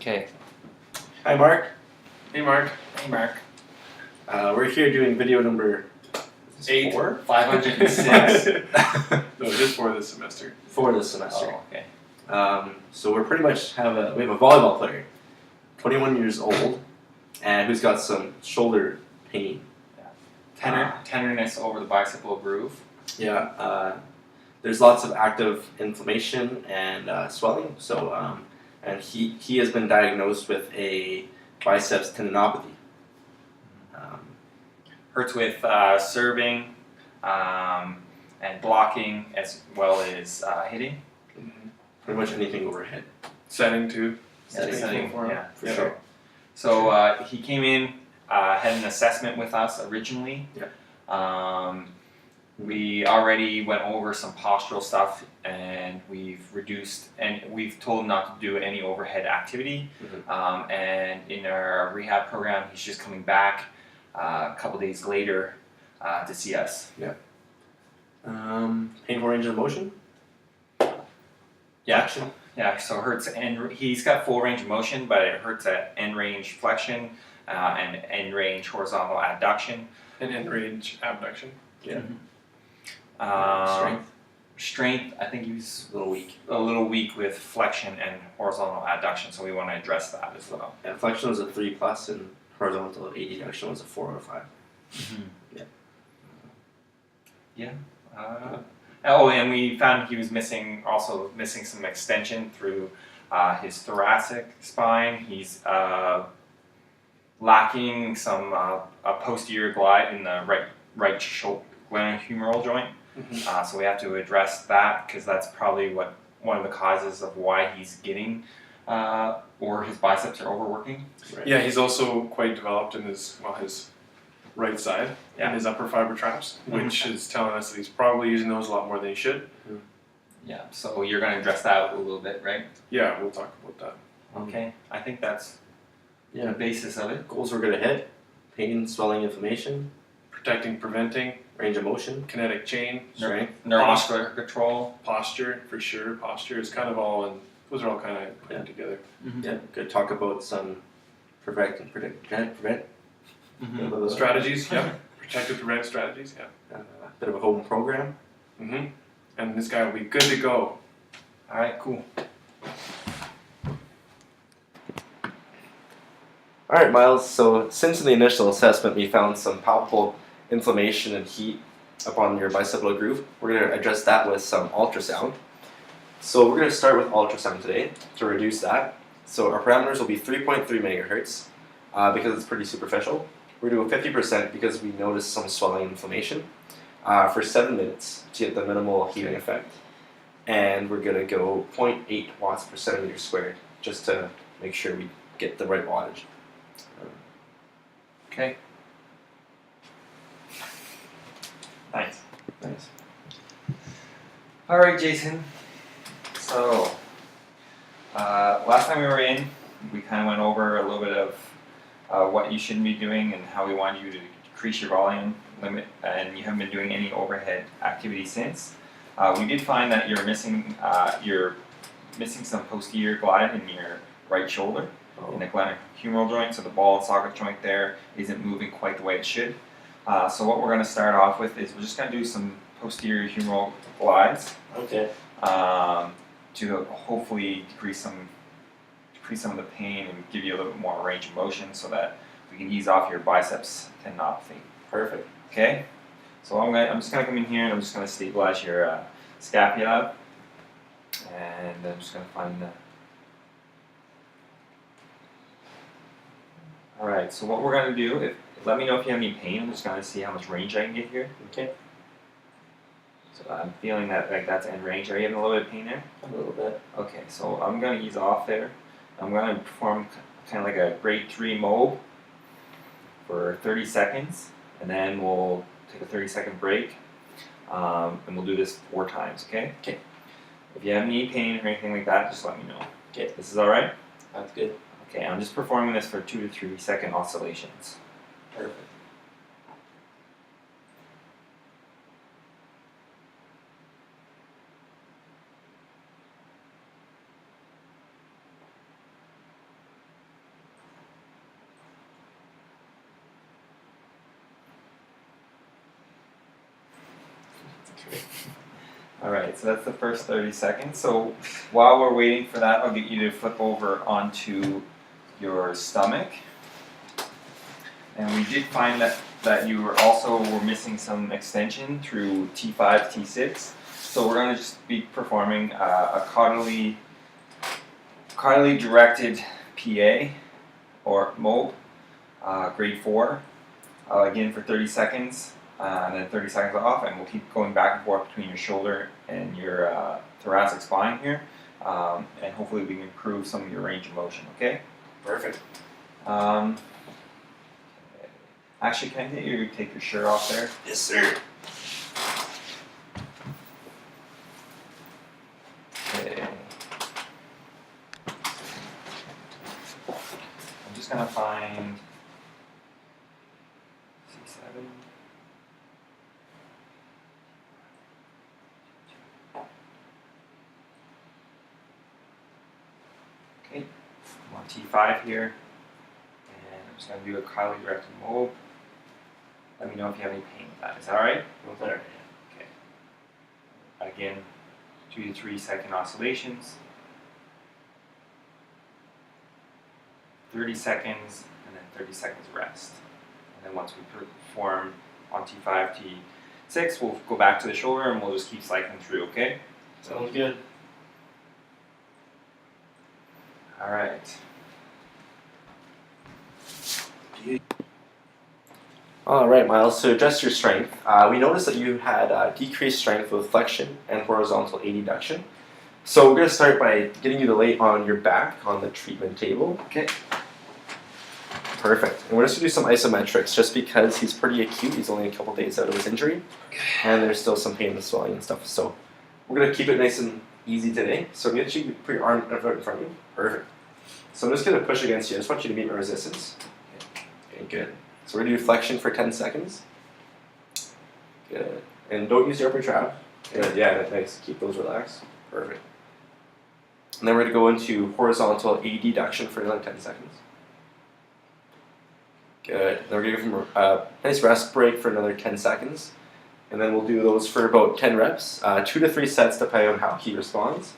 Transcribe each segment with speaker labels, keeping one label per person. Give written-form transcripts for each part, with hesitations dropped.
Speaker 1: Okay.
Speaker 2: Hi, Mark.
Speaker 3: Hey, Mark.
Speaker 1: Hey, Mark.
Speaker 2: We're here doing video number
Speaker 3: 8.
Speaker 1: 506.
Speaker 3: No, just for this semester.
Speaker 2: for this semester.
Speaker 1: Oh, okay.
Speaker 2: So we pretty much we have a volleyball player, 21 years old, and who's got some shoulder pain.
Speaker 1: Tenderness over the bicipital groove.
Speaker 2: Yeah. There's lots of active inflammation and swelling. So and he has been diagnosed with a biceps tendinopathy.
Speaker 1: Hurts with serving and blocking as well as hitting.
Speaker 2: Pretty much anything overhead.
Speaker 3: Setting, too.
Speaker 1: Setting,
Speaker 3: for him.
Speaker 1: yeah.
Speaker 2: For sure.
Speaker 1: So he came in, had an assessment with us originally.
Speaker 2: Yeah.
Speaker 1: We already went over some postural stuff, and we've told him not to do any overhead activity.
Speaker 2: Mm-hmm.
Speaker 1: And in our rehab program, he's just coming back a couple days later to see us.
Speaker 2: Yeah. Painful range of motion.
Speaker 1: Yeah.
Speaker 2: Action.
Speaker 1: Yeah, so it hurts, and he's got full range of motion, but it hurts at end range flexion and end range horizontal adduction.
Speaker 3: And end range abduction.
Speaker 2: Yeah.
Speaker 1: Strength, I think he was
Speaker 2: A
Speaker 1: little weak with flexion and horizontal adduction, so we want to address that as well.
Speaker 2: Yeah, flexion was a 3+, and horizontal adduction was a 4 out of 5.
Speaker 1: Yeah. Oh, and we found he was missing some extension through his thoracic spine. He's lacking some a posterior glide in the right shoulder glenohumeral joint. So we have to address that because that's probably one of the causes of why he's getting or his biceps are overworking.
Speaker 2: Right.
Speaker 3: Yeah, he's also quite developed in his right side,
Speaker 1: Yeah.
Speaker 3: in his upper fiber traps, which is telling us that he's probably using those a lot more than he should.
Speaker 1: Yeah, so you're going to address that a little bit, right?
Speaker 3: Yeah, we'll talk about that.
Speaker 1: Okay, I think that's the basis of it.
Speaker 2: Goals we're going to hit: pain, swelling, inflammation,
Speaker 3: Protecting, preventing,
Speaker 2: range of motion,
Speaker 3: kinetic chain,
Speaker 2: strength.
Speaker 1: Neuromuscular control.
Speaker 3: posture, for sure. Posture is kind of those are all kind of put together.
Speaker 2: Yeah, good. Talk about some prevent.
Speaker 3: Strategies, yeah. Protect and prevent strategies, yeah.
Speaker 2: Bit of a home program.
Speaker 3: And this guy will be good to go.
Speaker 1: All right, cool.
Speaker 2: All right, Miles. So since the initial assessment, we found some palpable inflammation and heat upon your bicipital groove. We're going to address that with some ultrasound. So we're going to start with ultrasound today to reduce that. So our parameters will be 3.3 megahertz because it's pretty superficial. We're doing 50% because we noticed some swelling and inflammation for 7 minutes to get the minimal heating effect. And we're going to go 0.8 watts per centimeter squared just to make sure we get the right wattage.
Speaker 1: Okay. Nice. All right, Jason. So, last time we were in, we kind of went over a little bit of what you shouldn't be doing and how we want you to decrease your volume limit, and you haven't been doing any overhead activity since. We did find that you're missing some posterior glide in your right shoulder, in the glenohumeral joint, so the ball and socket joint there isn't moving quite the way it should. So what we're going to start off with is we're just going to do some posterior humeral glides.
Speaker 2: Okay.
Speaker 1: To hopefully decrease some of the pain and give you a little bit more range of motion so that we can ease off your biceps tendinopathy.
Speaker 2: Perfect.
Speaker 1: Okay? So I'm just going to come in here and I'm just going to stabilize your scapula. And I'm just going to find the... Alright, so what we're going to do, let me know if you have any pain. I'm just going to see how much range I can get here.
Speaker 2: Okay.
Speaker 1: So I'm feeling that that's end range. Are you having a little bit of pain there?
Speaker 2: A little bit.
Speaker 1: Okay, so I'm going to ease off there. I'm going to perform kind of like a grade 3 MOB for 30 seconds, and then we'll take a 30-second break, and we'll do this 4 times, okay?
Speaker 2: Okay.
Speaker 1: If you have any pain or anything like that, just let me know.
Speaker 2: Okay.
Speaker 1: This is all right?
Speaker 2: That's good.
Speaker 1: Okay, I'm just performing this for 2 to 3 second oscillations.
Speaker 2: Perfect.
Speaker 1: Alright, so that's the first 30 seconds. So while we're waiting for that, I'll get you to flip over onto your stomach. And we did find that you were missing some extension through T5, T6. So we're going to just be performing a caudally directed PA or MOB, grade 4, again for 30 seconds. And then 30 seconds off, and we'll keep going back and forth between your shoulder and your thoracic spine here, and hopefully we can improve some of your range of motion, okay?
Speaker 2: Perfect.
Speaker 1: Actually, can I get you to take your shirt off there?
Speaker 2: Yes, sir.
Speaker 1: Okay. I'm just going to find C7. Okay, I'm on T5 here, and I'm just going to do a caudally directed mold. Let me know if you have any pain with that. Is that alright?
Speaker 2: There.
Speaker 1: Okay. Again, 2 to 3 second oscillations. 30 seconds, and then 30 seconds rest. And then once we perform on T5, T6, we'll go back to the shoulder and we'll just keep cycling through, okay?
Speaker 2: Sounds good.
Speaker 1: Alright.
Speaker 2: All right, Miles. To adjust your strength, we noticed that you had decreased strength with flexion and horizontal adduction. So we're going to start by getting you to lay on your back on the treatment table.
Speaker 1: Okay.
Speaker 2: Perfect. And we're just going to do some isometrics just because he's pretty acute. He's only a couple days out of his injury. And there's still some pain and swelling and stuff. So we're going to keep it nice and easy today. So I'm going to get you to put your arm out in front of you. Perfect. So I'm just going to push against you. I just want you to meet my resistance. Okay, good. So we're going to do flexion for 10 seconds. Good. And don't use your upper trap. Good. Yeah, nice. Keep those relaxed. Perfect. And then we're going to go into horizontal adduction for another 10 seconds. Good. Then we're going to give him a nice rest break for another 10 seconds. And then we'll do those for about 10 reps, 2 to 3 sets depending on how he responds.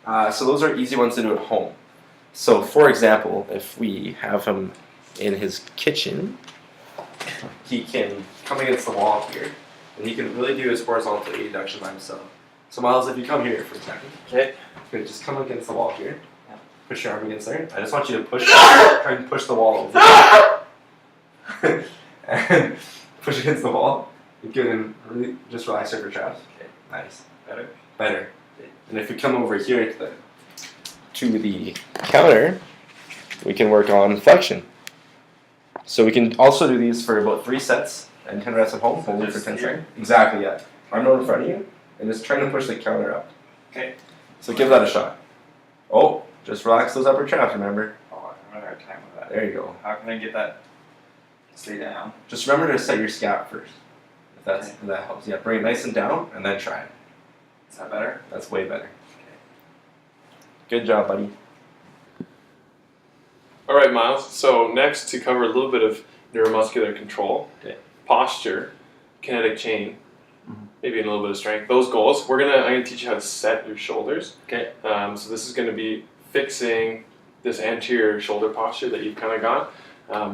Speaker 2: So those are easy ones to do at home. So for example, if we have him in his kitchen, he can come against the wall here, and he can really do his horizontal adduction by himself. So Miles, if you come here for a second,
Speaker 1: Okay.
Speaker 2: good, just come against the wall here.
Speaker 1: Yeah.
Speaker 2: Push your arm against there. I just want you to try and push the wall over. And push against the wall. Good, and really just relax your traps. Okay, nice.
Speaker 1: Better?
Speaker 2: Better. And if we come over here to the counter, we can work on flexion. So we can also do these for about 3 sets and 10 reps at home.
Speaker 1: So
Speaker 2: Hold it for
Speaker 1: just
Speaker 2: 10
Speaker 1: here?
Speaker 2: seconds. Exactly, yeah. Arm out in front of you, and just try to push the counter up.
Speaker 1: Okay.
Speaker 2: So give that a shot. Oh, just relax those upper traps, remember?
Speaker 1: Oh, I'm having a hard time with that.
Speaker 2: There you go.
Speaker 1: How can I get that to stay down?
Speaker 2: Just remember to set your scap first.
Speaker 1: Okay.
Speaker 2: If that helps. Yeah, bring it nice and down, and then try it.
Speaker 1: Is that better?
Speaker 2: That's way better. Good job, buddy.
Speaker 3: All right, Miles. So next, to cover a little bit of neuromuscular control,
Speaker 1: Okay.
Speaker 3: posture, kinetic chain, maybe a little bit of strength. Those goals. I'm gonna teach you how to set your shoulders.
Speaker 1: Okay.
Speaker 3: So this is gonna be fixing this anterior shoulder posture that you've kind of got.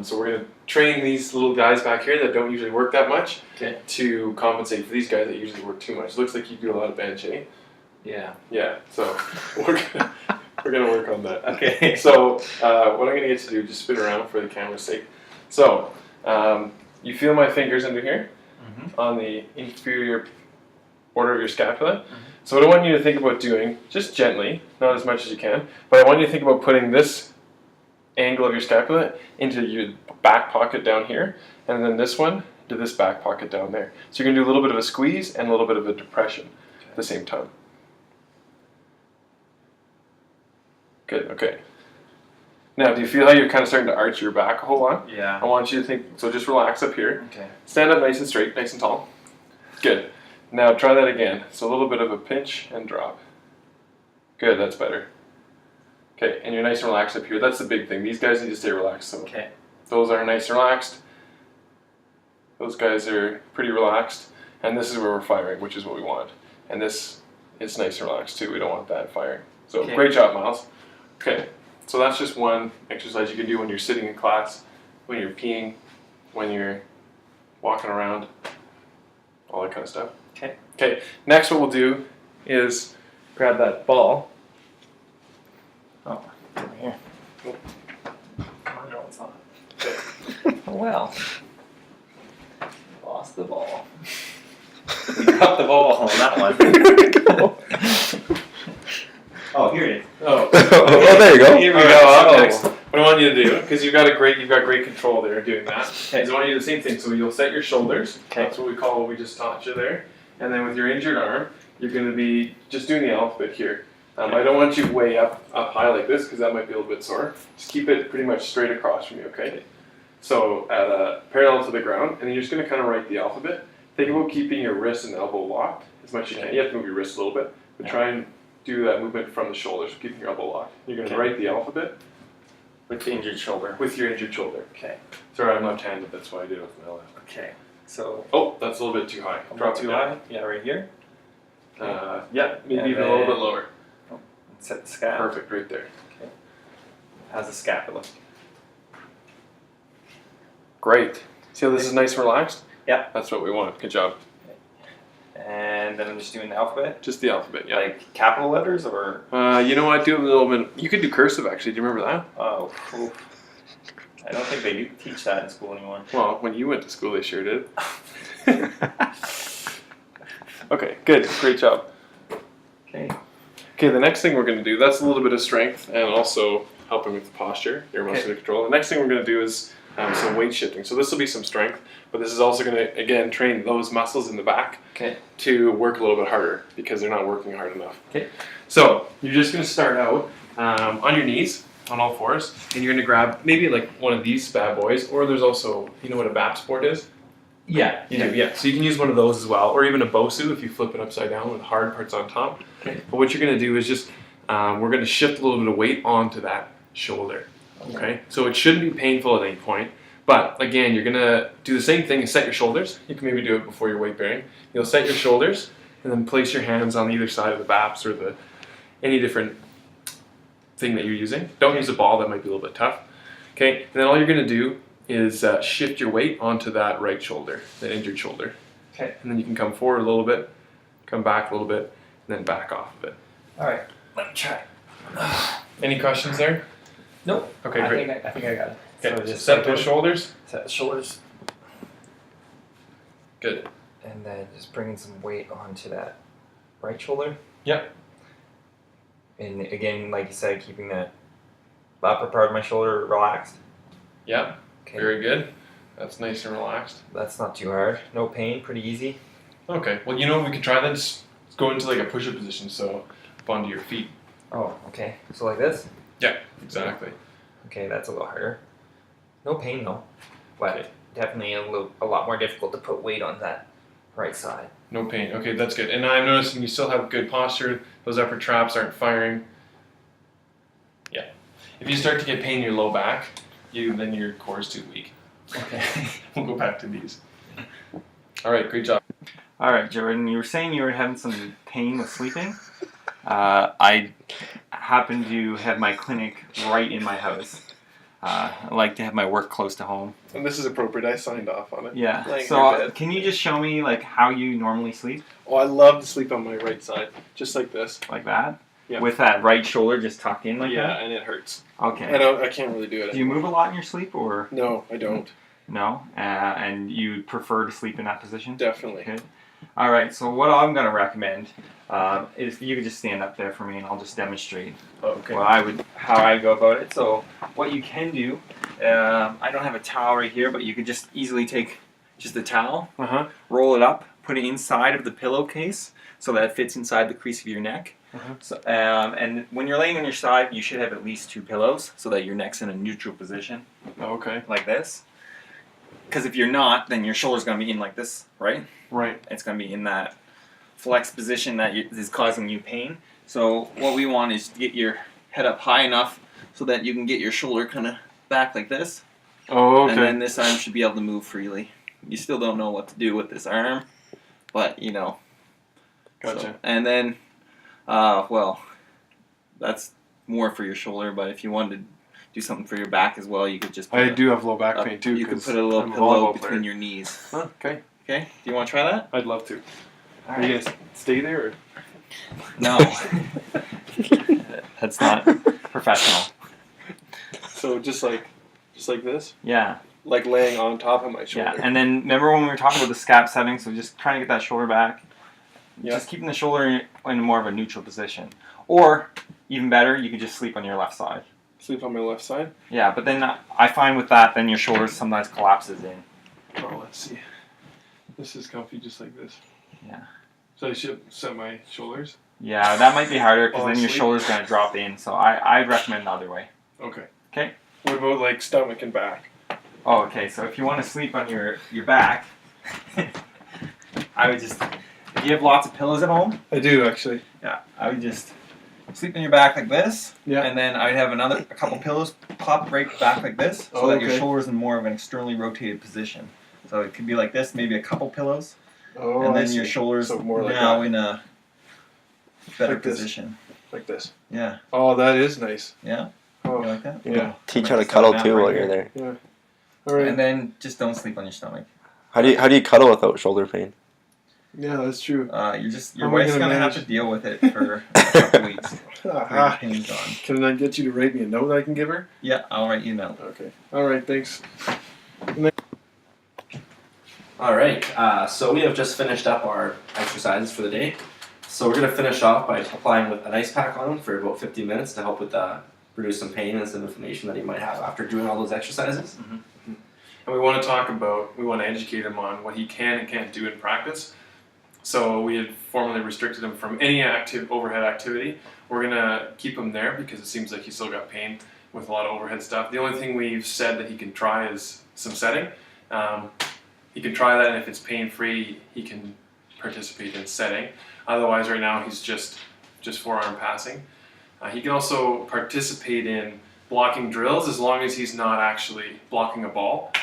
Speaker 3: So we're gonna train these little guys back here that don't usually work that much to compensate for these guys that usually work too much. Looks like you do a lot of benching.
Speaker 1: Yeah.
Speaker 3: Yeah. So we're gonna work on that.
Speaker 1: Okay.
Speaker 3: So what I'm gonna get to do, just spin around for the camera's sake. So you feel my fingers under here on the inferior border of your scapula. So what I want you to think about doing, just gently, not as much as you can, but I want you to think about putting this angle of your scapula into your back pocket down here, and then this one to this back pocket down there. So you're gonna do a little bit of a squeeze and a little bit of a depression at the same time. Good, okay. Now, do you feel how you're kind of starting to arch your back a whole lot?
Speaker 1: Yeah.
Speaker 3: I want you to think, so just relax up here.
Speaker 1: Okay.
Speaker 3: Stand up nice and straight, nice and tall. Good. Now try that again. So a little bit of a pinch and drop. Good, that's better. Okay, and you're nice and relaxed up here. That's the big thing. These guys need to stay relaxed. So
Speaker 1: Okay.
Speaker 3: those are nice and relaxed. Those guys are pretty relaxed. And this is where we're firing, which is what we want. And this it's nice and relaxed too. We don't want that firing. So
Speaker 1: Okay.
Speaker 3: great job, Miles. Okay, so that's just one exercise you can do when you're sitting in class, when you're peeing, when you're walking around, all that kind of stuff.
Speaker 1: Okay.
Speaker 3: Okay, next what we'll do is grab that ball.
Speaker 1: Oh, over here.
Speaker 3: Oh.
Speaker 1: No, it's not.
Speaker 3: Okay.
Speaker 1: Oh well. Lost the ball. We dropped the ball on that one. Oh, here it is.
Speaker 3: Oh.
Speaker 2: Oh, there you go.
Speaker 1: Here we
Speaker 3: All
Speaker 1: go.
Speaker 3: right, so
Speaker 1: Oh.
Speaker 3: next, what I want you to do, because you've got great control there doing that,
Speaker 1: Okay.
Speaker 3: is I want you to do the same thing. So you'll set your shoulders.
Speaker 1: Okay.
Speaker 3: That's what we call what we just taught you there. And then with your injured arm, you're going to be just doing the alphabet here. I don't want you way up high like this because that might be a little bit sore. Just keep it pretty much straight across from you, okay? So at parallel to the ground, and then you're just going to kind of write the alphabet. Think about keeping your wrist and elbow locked as much as you can. You have to move your wrist a little bit, but try and do that movement from the shoulders, keeping your elbow locked. You're going to write the alphabet
Speaker 1: With the injured shoulder.
Speaker 3: with your injured shoulder.
Speaker 1: Okay.
Speaker 3: Sorry, I'm left-handed. That's why I did it with my left.
Speaker 1: Okay. So.
Speaker 3: Oh, that's a little bit too high. Drop it
Speaker 1: too
Speaker 3: down.
Speaker 1: high? Yeah, right here.
Speaker 3: Yeah, maybe
Speaker 1: And
Speaker 3: even a little
Speaker 1: then-
Speaker 3: bit lower.
Speaker 1: Set the scap.
Speaker 3: Perfect, right there.
Speaker 1: How's the scapula?
Speaker 3: Great. See how this is nice and relaxed?
Speaker 1: Yeah.
Speaker 3: That's what we want. Good job.
Speaker 1: And then I'm just doing the alphabet.
Speaker 3: Just the alphabet, yeah.
Speaker 1: Like capital letters or.
Speaker 3: You know what? Do a little bit. You could do cursive actually. Do you remember that?
Speaker 1: Oh, cool. I don't think they do teach that in school anymore.
Speaker 3: Well, when you went to school, they sure did. Okay, good. Great job.
Speaker 1: Okay.
Speaker 3: Okay, the next thing we're going to do, that's a little bit of strength and also helping with the posture, your muscular control. The next thing we're going to do is some weight shifting. So this will be some strength, but this is also going to, again, train those muscles in the back
Speaker 1: Okay.
Speaker 3: to work a little bit harder because they're not working hard enough.
Speaker 1: Okay.
Speaker 3: So you're just going to start out on your knees, on all fours, and you're going to grab maybe like one of these bad boys, or there's also, you know what a BAP sport is?
Speaker 1: Yeah.
Speaker 3: You do, yeah. So you can use one of those as well, or even a Bosu if you flip it upside down with hard parts on top.
Speaker 1: Okay.
Speaker 3: But what you're going to do is just, we're going to shift a little bit of weight onto that shoulder. Okay? So it shouldn't be painful at any point. But again, you're going to do the same thing and set your shoulders. You can maybe do it before your weight bearing. You'll set your shoulders and then place your hands on either side of the BAPS or any different thing that you're using. Don't use a ball, that might be a little bit tough. Okay? And then all you're going to do is shift your weight onto that right shoulder, that injured shoulder.
Speaker 1: Okay.
Speaker 3: And then you can come forward a little bit, come back a little bit, and then back off of it.
Speaker 1: All right. Let me try.
Speaker 3: Any questions there?
Speaker 1: Nope.
Speaker 3: Okay, great.
Speaker 1: I think I got it.
Speaker 3: Okay,
Speaker 1: So just
Speaker 3: set those shoulders.
Speaker 1: set the shoulders,
Speaker 3: Good.
Speaker 1: and then just bringing some weight onto that right shoulder.
Speaker 3: Yep.
Speaker 1: And again, like you said, keeping that upper part of my shoulder relaxed.
Speaker 3: Yep.
Speaker 1: Okay.
Speaker 3: Very good. That's nice and relaxed.
Speaker 1: That's not too hard. No pain. Pretty easy.
Speaker 3: Okay. Well, you know what we could try then? Just go into like a push-up position, so up onto your feet.
Speaker 1: Oh, okay. So like this.
Speaker 3: Yeah. Exactly.
Speaker 1: Okay, that's a little harder. No pain though, but definitely a lot more difficult to put weight on that right side.
Speaker 3: No pain. Okay, that's good. And I'm noticing you still have good posture. Those upper traps aren't firing. Yeah. If you start to get pain in your low back, then your core is too weak.
Speaker 1: Okay.
Speaker 3: We'll go back to these. All right, great job.
Speaker 1: All right, Jordan. You were saying you were having some pain with sleeping. I happen to have my clinic right in my house. I like to have my work close to home.
Speaker 3: And this is appropriate. I signed off on it.
Speaker 1: Yeah.
Speaker 3: Laying in
Speaker 1: So
Speaker 3: your bed.
Speaker 1: can you just show me like how you normally sleep,
Speaker 3: Oh, I love to sleep on my right side, just like this.
Speaker 1: like that?
Speaker 3: Yeah.
Speaker 1: With that right shoulder just tucked in like
Speaker 3: Yeah, and it hurts.
Speaker 1: that? Okay.
Speaker 3: I can't really do it.
Speaker 1: Do you move a lot in your sleep or
Speaker 3: No, I don't.
Speaker 1: no? And you prefer to sleep in that position?
Speaker 3: Definitely.
Speaker 1: Okay. All right. So what I'm going to recommend is you could just stand up there for me, and I'll just demonstrate
Speaker 3: Okay.
Speaker 1: how I go about it. So what you can do, I don't have a towel right here, but you could just easily take just a towel,
Speaker 3: Uh-huh.
Speaker 1: roll it up, put it inside of the pillowcase so that it fits inside the crease of your neck.
Speaker 3: Uh-huh.
Speaker 1: So, and when you're laying on your side, you should have at least 2 pillows so that your neck's in a neutral position,
Speaker 3: Okay.
Speaker 1: like this. Because if you're not, then your shoulder's going to be in like this, right?
Speaker 3: Right.
Speaker 1: It's going to be in that flex position that is causing you pain. So what we want is to get your head up high enough so that you can get your shoulder kind of back like this.
Speaker 3: Oh, okay.
Speaker 1: And then this arm should be able to move freely. You still don't know what to do with this arm, but you know.
Speaker 3: Gotcha.
Speaker 1: So, and then Well, that's more for your shoulder, but if you wanted to do something for your back as well, you could just.
Speaker 3: I do have low back pain too.
Speaker 1: You could
Speaker 3: 'cause
Speaker 1: put a little
Speaker 3: I'm
Speaker 1: pillow
Speaker 3: volleyball
Speaker 1: between
Speaker 3: player.
Speaker 1: your knees.
Speaker 3: Huh, okay.
Speaker 1: Okay. Do you want to try that?
Speaker 3: I'd love to.
Speaker 1: All
Speaker 3: Are you guys stay there? Or?
Speaker 1: No. That's not professional.
Speaker 3: So just like this,
Speaker 1: Yeah.
Speaker 3: like laying on top of my shoulder.
Speaker 1: Yeah. And then remember when we were talking about the scap setting? So just trying to get that shoulder back.
Speaker 3: Yeah.
Speaker 1: Just keeping the shoulder in more of a neutral position. Or even better, you could just sleep on your left side.
Speaker 3: Sleep on my left side.
Speaker 1: Yeah, but then I find with that, then your shoulder sometimes collapses in.
Speaker 3: Oh, let's see. This is comfy, just like this.
Speaker 1: Yeah.
Speaker 3: So I should set my shoulders.
Speaker 1: Yeah, that might be harder because then your
Speaker 3: Sleep?
Speaker 1: shoulder's going to drop in. So I'd recommend the other way.
Speaker 3: Okay.
Speaker 1: Okay.
Speaker 3: What about like stomach and back?
Speaker 1: Oh, okay. So if you want to sleep on your back, I would just, if you have lots of pillows at home,
Speaker 3: I do actually.
Speaker 1: yeah, I would just sleep on your back like this.
Speaker 3: Yeah.
Speaker 1: And then I'd have a couple pillows pop right back like this, so
Speaker 3: Oh,
Speaker 1: that your
Speaker 3: okay.
Speaker 1: shoulder's in more of an externally rotated position. So it could be like this, maybe a couple pillows,
Speaker 3: Oh,
Speaker 1: and
Speaker 3: I
Speaker 1: then your
Speaker 3: see.
Speaker 1: shoulders
Speaker 3: So more like
Speaker 1: now
Speaker 3: that.
Speaker 1: in a better
Speaker 3: Like this.
Speaker 1: position.
Speaker 3: Like this.
Speaker 1: Yeah.
Speaker 3: Oh, that is nice.
Speaker 1: Yeah.
Speaker 3: Oh,
Speaker 1: You like that?
Speaker 3: yeah.
Speaker 2: Teach
Speaker 1: Might
Speaker 2: how to
Speaker 1: just
Speaker 2: cuddle
Speaker 1: have a
Speaker 2: too
Speaker 1: nap
Speaker 2: while
Speaker 1: right
Speaker 2: you're
Speaker 1: here.
Speaker 2: there.
Speaker 3: All right.
Speaker 1: And then just don't sleep on your stomach.
Speaker 2: How do you cuddle without shoulder pain?
Speaker 3: Yeah, that's true.
Speaker 1: Your
Speaker 3: How
Speaker 1: wife's
Speaker 3: am I gonna
Speaker 1: gonna have
Speaker 3: manage?
Speaker 1: to deal with it for a couple weeks. Before your
Speaker 3: Ah,
Speaker 1: pain's gone.
Speaker 3: can I get you to write me a note I can give her?
Speaker 1: Yeah, I'll write you a note.
Speaker 3: Okay. All right. Thanks.
Speaker 2: All right, so we have just finished up our exercises for the day. So we're going to finish off by applying with an ice pack on him for about 15 minutes to help with reduce some pain and some inflammation that he might have after doing all those exercises.
Speaker 3: And we want to educate him on what he can and can't do in practice. So we had formally restricted him from any overhead activity. We're going to keep him there because it seems like he's still got pain with a lot of overhead stuff. The only thing we've said that he can try is some setting. He can try that, and if it's pain-free, he can participate in setting. Otherwise, right now, he's just forearm passing. He can also participate in blocking drills as long as he's not actually blocking a ball.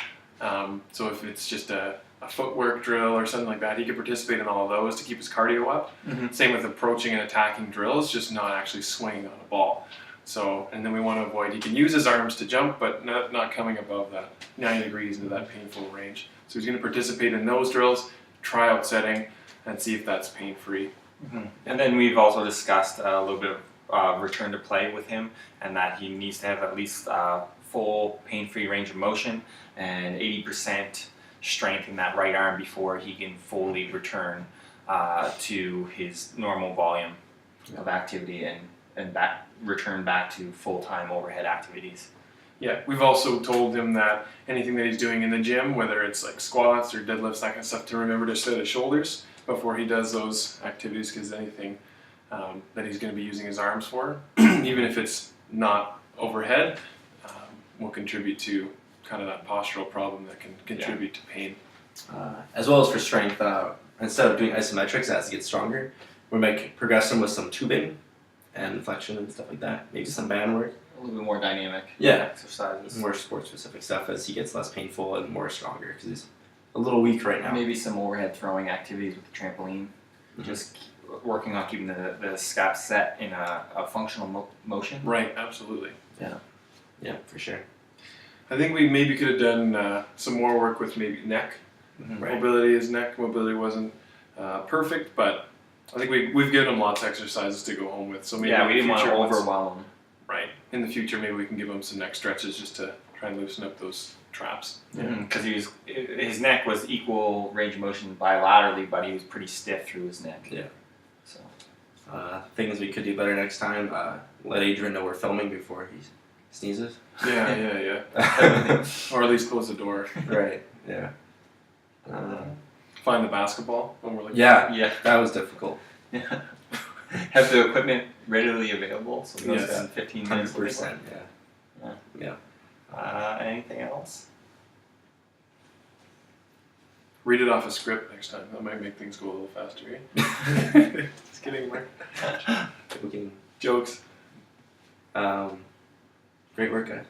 Speaker 3: So if it's just a footwork drill or something like that, he can participate in all of those to keep his cardio up.
Speaker 1: Mm-hmm.
Speaker 3: Same with approaching and attacking drills, just not actually swinging on a ball. So, and then we want to avoid, he can use his arms to jump, but not coming above that 90 degrees into that painful range. So he's going to participate in those drills, try out setting, and see if that's pain-free.
Speaker 1: Mm-hmm. And then we've also discussed a little bit of return to play with him, and that he needs to have at least full pain-free range of motion and 80% strength in that right arm before he can fully return to his normal volume of activity and return back to full-time overhead activities.
Speaker 3: Yeah, we've also told him that anything that he's doing in the gym, whether it's like squats or deadlifts, that kind of stuff, to remember to set his shoulders before he does those activities, because anything that he's going to be using his arms for, even if it's not overhead, will contribute to kind of that postural problem that can contribute to pain.
Speaker 2: As well as for strength, instead of doing isometrics as he gets stronger, we might progress him with some tubing and flexion and stuff like that. Maybe some band work.
Speaker 1: A little bit more dynamic exercises.
Speaker 2: More sport-specific stuff as he gets less painful and more stronger because he's a little weak right now.
Speaker 1: Maybe some overhead throwing activities with the trampoline.
Speaker 2: Mm-hmm.
Speaker 1: Just working on keeping the scap set in a functional motion.
Speaker 3: Right, absolutely.
Speaker 2: Yeah, for sure.
Speaker 3: I think we maybe could have done some more work with maybe neck.
Speaker 1: Mm-hmm.
Speaker 2: Right.
Speaker 3: Mobility. His neck mobility wasn't perfect, but I think we've given him lots of exercises to go home with. So maybe
Speaker 1: Yeah,
Speaker 3: in
Speaker 1: we
Speaker 3: the
Speaker 1: didn't want to
Speaker 3: future, once-
Speaker 1: overwhelm him.
Speaker 3: Right. In the future, maybe we can give him some neck stretches just to try and loosen up those traps.
Speaker 1: Because his neck was equal range of motion bilaterally, but he was pretty stiff through his neck.
Speaker 2: Yeah.
Speaker 1: So
Speaker 2: Things we could do better next time. Let Adrian know we're filming before he sneezes.
Speaker 3: Yeah. Or at least close the door.
Speaker 2: Right. Yeah.
Speaker 3: Find the basketball when we're looking.
Speaker 1: yeah,
Speaker 2: That was difficult.
Speaker 1: yeah. Have the equipment readily available, so we don't
Speaker 3: Yes.
Speaker 1: spend 15 minutes.
Speaker 2: 100%.
Speaker 1: Anything else?
Speaker 3: Read it off a script next time. That might make things go a little faster. Eh? Just kidding, Mark.
Speaker 2: We can.
Speaker 3: Jokes.
Speaker 2: Great work, guys.